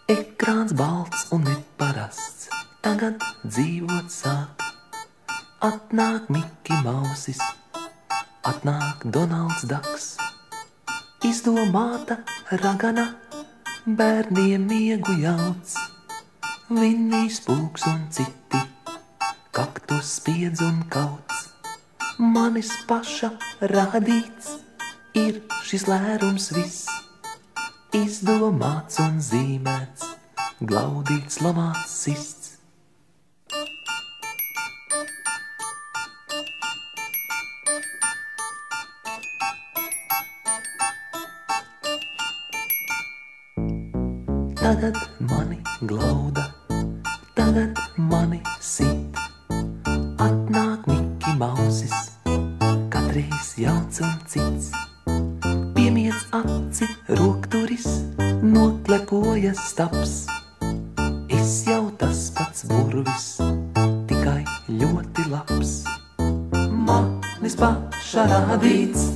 Ekrāns balts un neparasts, tagad dzīvot sāk. Atnāk Miki Mausis, atnāk Donalds Daks. Izdomāta ragana, bērniem miegu jauc. Vinnijs Pūks un citi, kaktus spiedz un kauc. Manis paša radīts ir šis lērums viss. Izdomāts un zīmēts, glaudīts, lamāts, sists. Tagad mani glauda, tagad mani sit. Atnāk Miki Mausis, katreiz jauns un cits. Piemiedz aci rokturis, noklepojas stabs. Es jau tas pats burvis, tikai ļoti labs. Manis paša radīts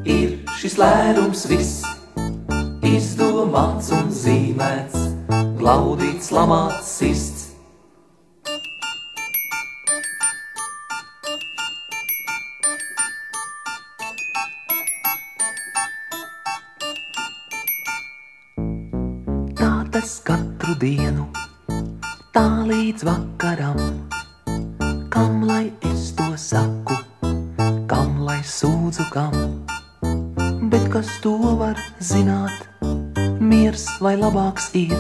ir šis lērums viss. Izdomāts un zīmēts, glaudīts, lamāts, sists. Tas katru dienu, tā līdz vakaram. Kam lai es to saku, kam lai sūdzu kam? Bet kas to var zināt, miers vai labāks ir?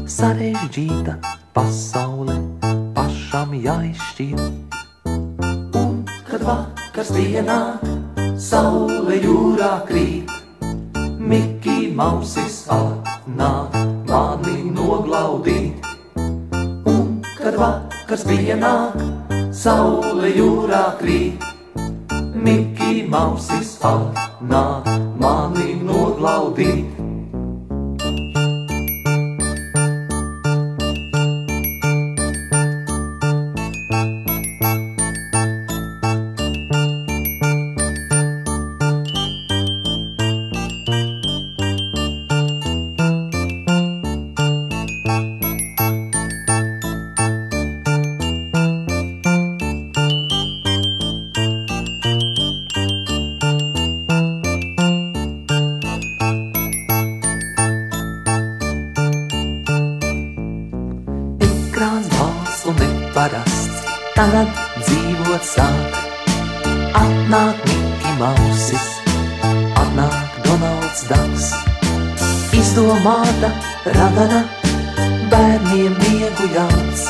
Sarežģīta pasaule pašam jāizšķir. Un kad vakars pienāk, saule jūrā krīt, Miki Mausis atnāk mani noglaudīt. Un, kad vakars pienāk, saule jūrā krīt, Miki Mausis atnāk mani noglaudīt. Ekrāns balts un neparasts, tagad dzīvot sāk. Atnāk Miki Mausis, atnāk Donalds Daks. Izdomāta ragana, bērniem miegu jauc.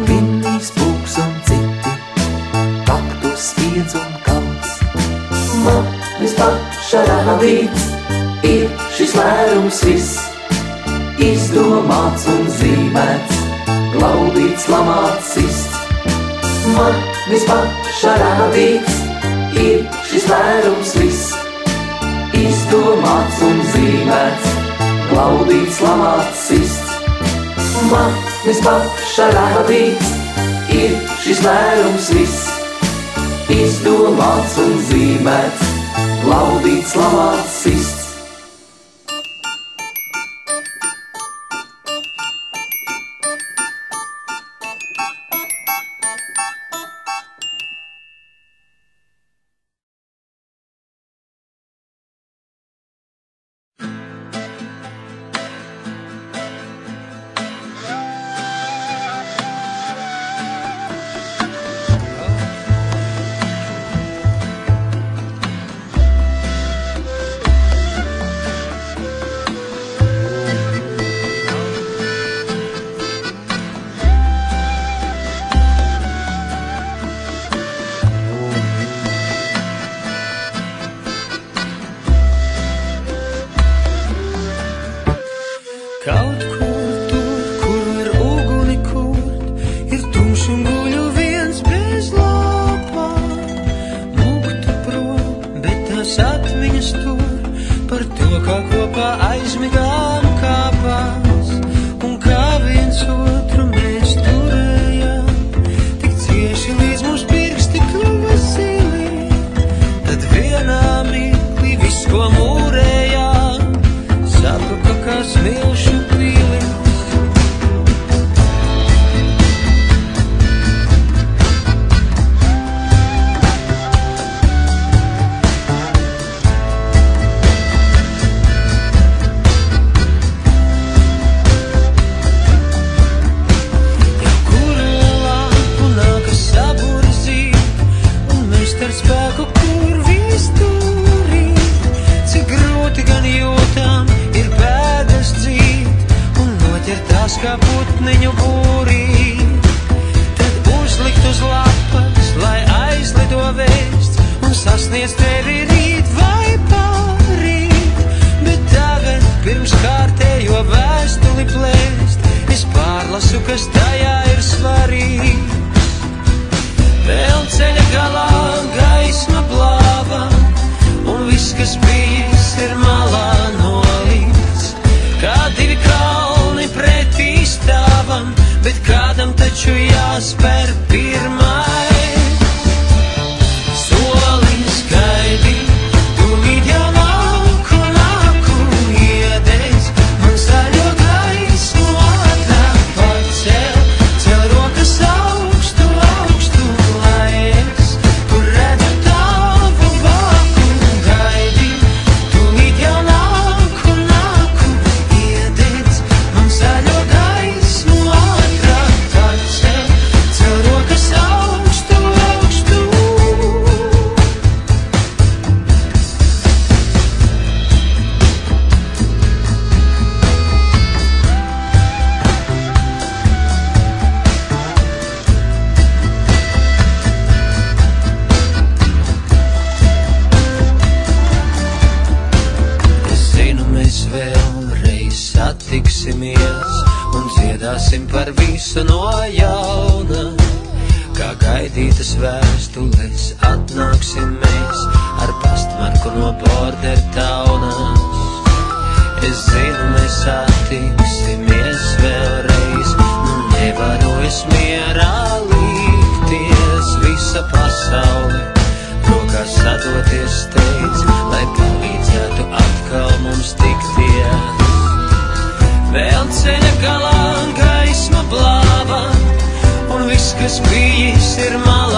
Vinnijs Pūks un citi, kaktus spiedz un kauc. Manis paša radīts ir šis lērums viss. Izdomāts un zīmēts, glaudīts, lamāts, sists. Manis paša radīts ir šis lērums viss. Izdomāts un zīmēts, glaudīts, lamāts, sists. Manis paša radīts ir šis lērums viss. Izdomāts un zīmēts, glaudīts, lamāts, sists. Kaut kur tur, kur var uguni kurt, ir tumšs un guļu viens bez lāpām. Muktu prom, bet tās atmiņas tur par to, kā kopā aizmigām kāpās. Un kā viens otru mēs turējām, tik cieši līdz mūs pirksti kļuva zili. Tad vienā satiksimies tevi rīt vai pārīt, bet tagad pirms kārtējo vēstuli plēst, es pārlasu, kas tajā ir svarīgs. Vēl ceļa galā gaisma blāva, un viss, kas bijis, ir malā nolikts. Kā divi kalni pretī stāvam, bet kādam taču jāspēr pirmai. Solis gaidi, tūlīt jau nāku, iedēs, man zaļo gaismu ātrāk pacel, cel rokas augstu, lai es tur redzu tavu baku. Gaidi, tūlīt jau nāku, iedēs, man zaļo gaismu ātrāk pacel, cel rokas augstu. Es zinu, mēs vēlreiz satiksimies un dziedāsim par visu no jauna. Kā gaidītas vēstules atnāksim mēs ar pastmarku no Border Townas. Es zinu, mēs satiksimies vēlreiz, nevaru es mierā likties. Visa pasaule rokās sadoties steidz, lai palīdzētu atkal mums tikties. Vēl ceļa galā gaisma blāva, un viss, kas bijis, ir malā